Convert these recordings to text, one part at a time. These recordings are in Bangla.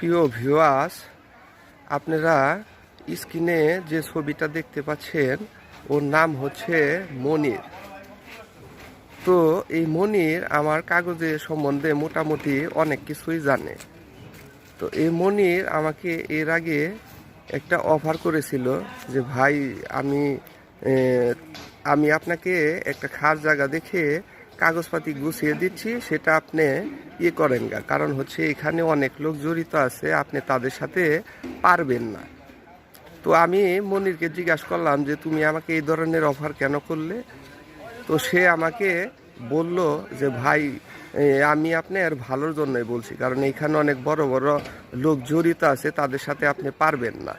প্রিয় ভিউয়ার্স, আপনারা স্ক্রিনে যে ছবিটা দেখতে পাচ্ছেন ওর নাম হচ্ছে মনির। তো এই মনির আমার কাগজের সম্বন্ধে মোটামুটি অনেক কিছুই জানে। তো এই মনির আমাকে এর আগে একটা অফার করেছিল যে ভাই আমি আমি আপনাকে একটা খাস জায়গা দেখে কাগজপাতি গুছিয়ে দিচ্ছি, সেটা আপনি করেন গা, কারণ হচ্ছে এখানে অনেক লোক জড়িত আছে, আপনি তাদের সাথে পারবেন না। তো আমি মনিরকে জিজ্ঞাসা করলাম যে তুমি আমাকে এই ধরনের অফার কেন করলে। তো সে আমাকে বলল যে ভাই আমি আপনার ভালোর জন্যই বলছি, কারণ এখানে অনেক বড় বড় লোক জড়িত আছে, তাদের সাথে আপনি পারবেন না।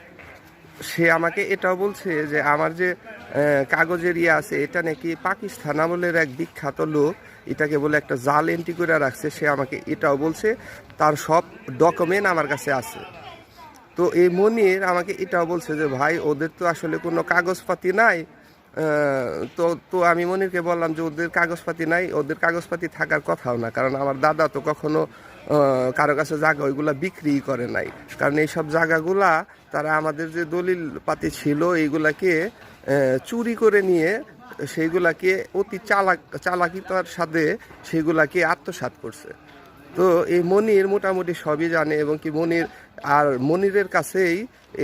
সে আমাকে এটাও বলছে যে আমার যে কাগজের আছে এটা নাকি পাকিস্তান আমলের এক বিখ্যাত লোক এটাকে বলে একটা জাল এন্ট্রি করে রাখছে। সে আমাকে এটাও বলছে, তার সব ডকুমেন্ট আমার কাছে আছে। তো এই মনির আমাকে এটাও বলছে যে ভাই ওদের তো আসলে কোনো কাগজপাতি নাই। তো তো আমি মনিরকে বললাম যে ওদের কাগজপাতি নাই, ওদের কাগজপাতি থাকার কথাও না, কারণ আমার দাদা তো কখনো কারো কাছে জায়গা ওইগুলা বিক্রি করে নাই। কারণ এইসব জায়গাগুলা তারা আমাদের যে দলিল পাতি ছিল এইগুলাকে চুরি করে নিয়ে সেইগুলাকে অতি চালাকিতার সাথে সেইগুলাকে আত্মসাৎ করছে। তো এই মনির মোটামুটি সবই জানে, এবং কি মনির আর মনিরের কাছেই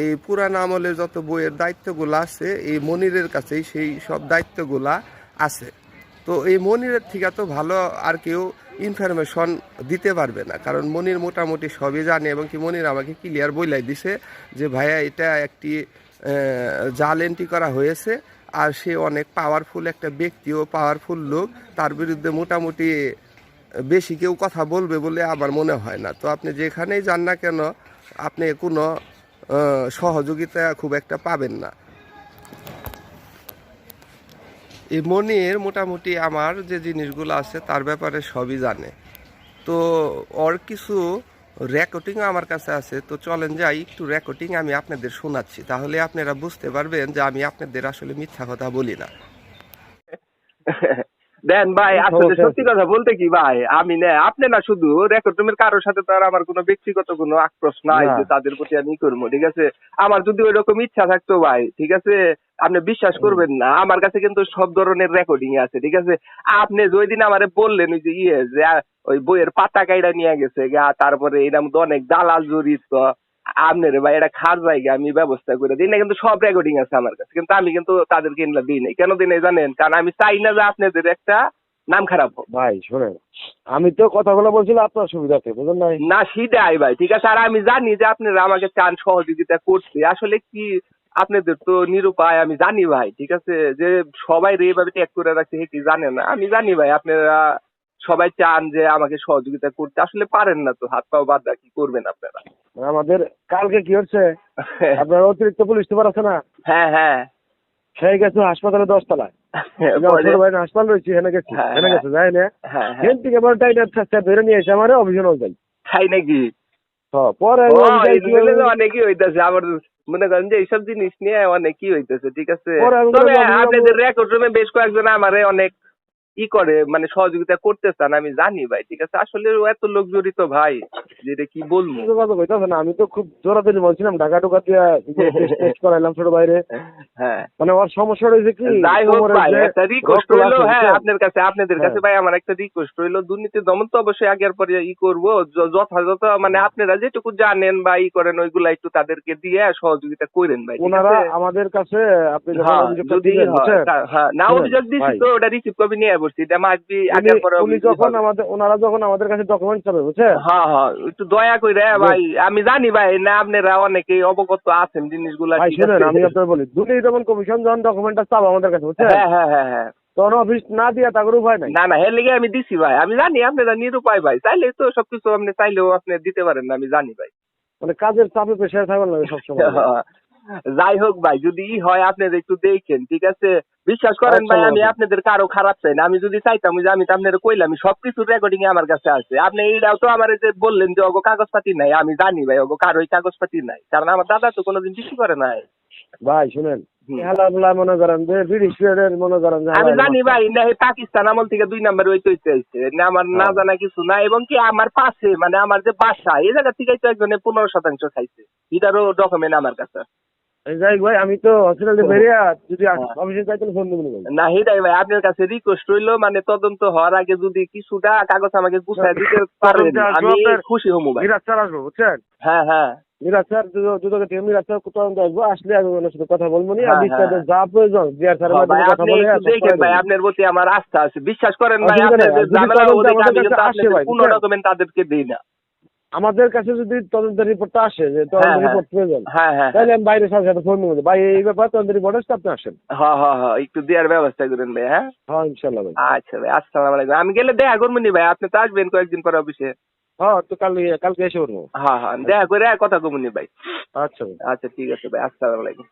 এই পুরান আমলের যত বইয়ের দায়িত্বগুলো আছে এই মনিরের কাছেই সেই সব দায়িত্বগুলা আছে। তো এই মনিরের থেকে তো ভালো আর কেউ ইনফরমেশন দিতে পারবে না, কারণ মনির মোটামুটি সবই জানে, এবং কি মনির আমাকে ক্লিয়ার বইলাই দিছে যে ভাইয়া এটা একটি জাল এন্ট্রি করা হয়েছে, আর সে অনেক পাওয়ারফুল একটা ব্যক্তি ও পাওয়ারফুল লোক, তার বিরুদ্ধে মোটামুটি বেশি কেউ কথা বলবে বলে আমার মনে হয় না। তো আপনি যেখানেই যান না কেন আপনি কোনো সহযোগিতা খুব একটা পাবেন না। এই মনির মোটামুটি আমার যে জিনিসগুলো আছে তার ব্যাপারে সবই জানে। তো ওর কিছু রেকর্ডিং আমার কাছে আছে, তো চলেন যাই একটু রেকর্ডিং আমি আপনাদের শোনাচ্ছি, তাহলে আপনারা বুঝতে পারবেন যে আমি আপনাদের আসলে মিথ্যা কথা বলি না। দেন ভাই, কি আসলে সমস্যা সত্যি আছে? কথা বলতে কি ভাই, আমি না আপনি না শুধু রেকর্ড রুমের কারোর সাথে তো আর আমার কোনো ব্যক্তিগত কোনো আক্রোশ নাই না যে তাদের প্রতি আমি করবো, ঠিক আছে। আমার যদি ওই রকম ইচ্ছা থাকতো ভাই, ঠিক আছে, আপনি বিশ্বাস করবেন না, আমার কাছে কিন্তু সব ধরনের রেকর্ডিং আছে, ঠিক আছে। আপনি যেই দিন আমারে বললেন ওই যে যে ওই বইয়ের পাতা কাইড়া নিয়ে গেছে গা, তারপরে এটার মধ্যে অনেক দালাল জড়িত, আপনার ভাই এটা খার জায়গা আমি ব্যবস্থা করে দিই না, কিন্তু সব রেকর্ডিং আছে আমার কাছে, কিন্তু আমি কিন্তু তাদেরকে এগুলা দিই নাই। কেন দিই নাই জানেন? কারণ আমি চাই না যে আপনাদের একটা নাম খারাপ হোক। ভাই শোনেন, আমি তো কথাগুলো বলছিলাম আপনার সুবিধাতে, বুঝলেন নাই? না সেটাই ভাই, ঠিক আছে। আর আমি জানি যে আপনারা আমাকে চান সহযোগিতা করতে, আসলে কি আপনাদের তো নিরুপায় আমি জানি ভাই, ঠিক আছে, যে সবাই রে এইভাবে ট্যাগ করে রাখছে হে কি জানে না, আমি জানি ভাই আপনারা সবাই চান যে আমাকে সহযোগিতা করতে, আসলে পারেন না তো, হাত পাও বাঁধা কি করবেন আপনারা। আমাদের কালকে কি হচ্ছে, আপনার অতিরিক্ত পুলিশ সুপার আছে না, হ্যাঁ হ্যাঁ সেই গেছে হাসপাতালে 10 তলায়। আমার ছোট ভাই হাসপাতাল রয়েছে, এখানে গেছি, হ্যাঁ এখানে হ্যাঁ গেছে যাই না, হ্যাঁ হ্যাঁ এখান থেকে আমার টাইটার স্যার ধরে নিয়ে এসে আমার অভিযোগ যাই। তাই নাকি? পরে ও আমি যাই কি এগুলো অনেকই হইতেছে আমার, মনে করেন যে এইসব জিনিস নিয়ে অনেকই হইতেছে, ঠিক আছে। পরে আমি তবে আপনাদের অভিযোগ রেকর্ড রুমে বেশ কয়েকজন আমারে অনেক করে, মানে সহযোগিতা করতে চান, আমি জানি ভাই, ঠিক আছে। আসলে এত লোক জড়িত ভাই, যেটা কি বলবো। যোগাযোগ হইতেছে না। আমি তো খুব জোরাজোরি বলছিলাম, ঢাকা ঢোকা দিয়ে টেস্ট করাইলাম ছোট বাইরে। হ্যাঁ মানে ওর সমস্যা রয়েছে কি, যাই হোক কোমরের ভাই, যে একটা রিকোয়েস্ট রক্তগুলো রইলো, আছে, হ্যাঁ বুঝছেন? আপনাদের কাছে হ্যাঁ ভাই আমার একটা রিকোয়েস্ট রইলো, দুর্নীতি দমন তো অবশ্যই আগের পরে করবো, যথাযথ মানে আপনারা যেটুকু জানেন বা করেন ওইগুলা একটু তাদেরকে দিয়ে সহযোগিতা করেন ভাই, ঠিক ওনারা আছে। আমাদের কাছে আপনি যখন হ্যাঁ অভিযোগটা যদি দিবেন, হয় বুঝছেন? হ্যাঁ, না শুনেন অভিযোগ দিছি ভাই, তো ওটা রিসিভ কপি নিয়ে বসছি, এটা মাসবি উনি আগের পরে উনি অভিযোগ যখন হবে। ওনারা যখন আমাদের কাছে ডকুমেন্ট চাবে, বুঝছেন? হ্যাঁ হ্যাঁ একটু দয়া করে যে ভাই, আমি জানি ভাই না আপনারা অনেকেই অবগত আছেন জিনিসগুলা, ভাই ঠিক শুনেন, আছে। আমি আপনার বলি, দুর্নীতি দমন কমিশন যখন ডকুমেন্টটা চাবে আমাদের কাছে, বুঝছেন, হ্যাঁ হ্যাঁ হ্যাঁ হ্যাঁ তখন অফিস না দিয়ে তাদের উপায় নাই। না না এর লিগে আমি দিছি ভাই, আমি জানি আপনারা নিরুপায় ভাই, চাইলে তো সবকিছু আপনি চাইলেও আপনি দিতে পারেন না, আমি জানি ভাই। মানে কাজের চাপে প্রেশারে থাকবেন লাগে সবসময় ভাই। যাই হোক ভাই, যদি হয় আপনাদের একটু দেখেন, ঠিক আছে। বিশ্বাস করেন আচ্ছা ভাই, আল্লাহ আমি হাফেজ। আপনাদের কারো খারাপ চাই না, আমি যদি চাইতাম যে আমি তো আপনাদের কইলাম সবকিছু রেকর্ডিং আমার কাছে আছে। আপনি এইটাও তো আমার যে বললেন যে ওগো কাগজপাতি নাই, আমি জানি ভাই ওগো কারোই কাগজপাতি নাই, কারণ আমার দাদা তো কোনোদিন বিক্রি করে নাই। ভাই শুনেন হুম। খেলাধুলা মনে করেন যে ব্রিটিশ পিরিয়ডের মনে করেন যে আমি হালায় জানি মাস্টার। ভাই না এই পাকিস্তান আমল থেকে 2 নাম্বার হইতে হইছে না, আমার না হ্যাঁ। জানা কিছু না, এবং কি আমার পাশে মানে আমার যে বাসা এই জায়গা থেকে তো একজনে 15% খাইছে, এটারও ডকুমেন্ট আমার কাছে। এই যাই হোক ভাই আমি তো হসপিটালে বেরিয়ে যদি হ্যাঁ। অফিসে যাই তাহলে ফোন দেবেন ভাই। না হিদাই ভাই, আপনার কাছে রিকোয়েস্ট রইলো, মানে তদন্ত হওয়ার আগে যদি কিছুটা কাগজ আমাকে গুছায় দিতে পারেন তদন্তে আসবো আমি আপনার খুশি হবো ভাই। মিরাজ স্যার আসবো বুঝছেন। হ্যাঁ হ্যাঁ মিরাজ স্যার দুদকের থেকে মিরাজ স্যার তদন্তে আসবো, আসলে আমি ওনার সাথে কথা বলবো নি আর হ্যাঁ, বিস্তারিত হ্যাঁ। যা প্রয়োজন জিয়ার স্যারের হ্যাঁ ভাই, মাধ্যমে কথা আপনি বলে একটু দেখেন ভাই, আপনার প্রতি আমার আস্থা আছে, বিশ্বাস করেন ভাই। অসুবিধা আপনার নেই, যে আর যদি ঝামেলা তদন্তে ওদিকে আমাদের আমি কিন্তু কাছে আসে আপনাদের ভাই, কোনো বুঝছেন? ডকুমেন্ট তাদেরকে দিই না। আমাদের কাছে যদি তদন্তের রিপোর্টটা আসে যে হ্যাঁ তদন্তের হ্যাঁ রিপোর্ট প্রয়োজন হ্যাঁ হ্যাঁ তাহলে আমি বাইরের সাথে সাথে ফোন দেবো ভাই এই ব্যাপার তদন্তের রিপোর্ট আসতে আপনি আসেন। হ্যাঁ হ্যাঁ হ্যাঁ, একটু দেওয়ার ব্যবস্থা করেন ভাই। হ্যাঁ হ্যাঁ ইনশাল্লাহ ভাই। আচ্ছা ভাই, আসসালামু আলাইকুম। আমি গেলে দেখা করবো নি ভাই, আপনি তো আসবেন কয়েকদিন পরে অফিসে। হ্যাঁ তো কালকে এসে পড়বো। হ্যাঁ হ্যাঁ, দেখা করে কথা কমুনি ভাই। আচ্ছা ভাই। আচ্ছা ঠিক আছে ভাই, আসসালামু আলাইকুম।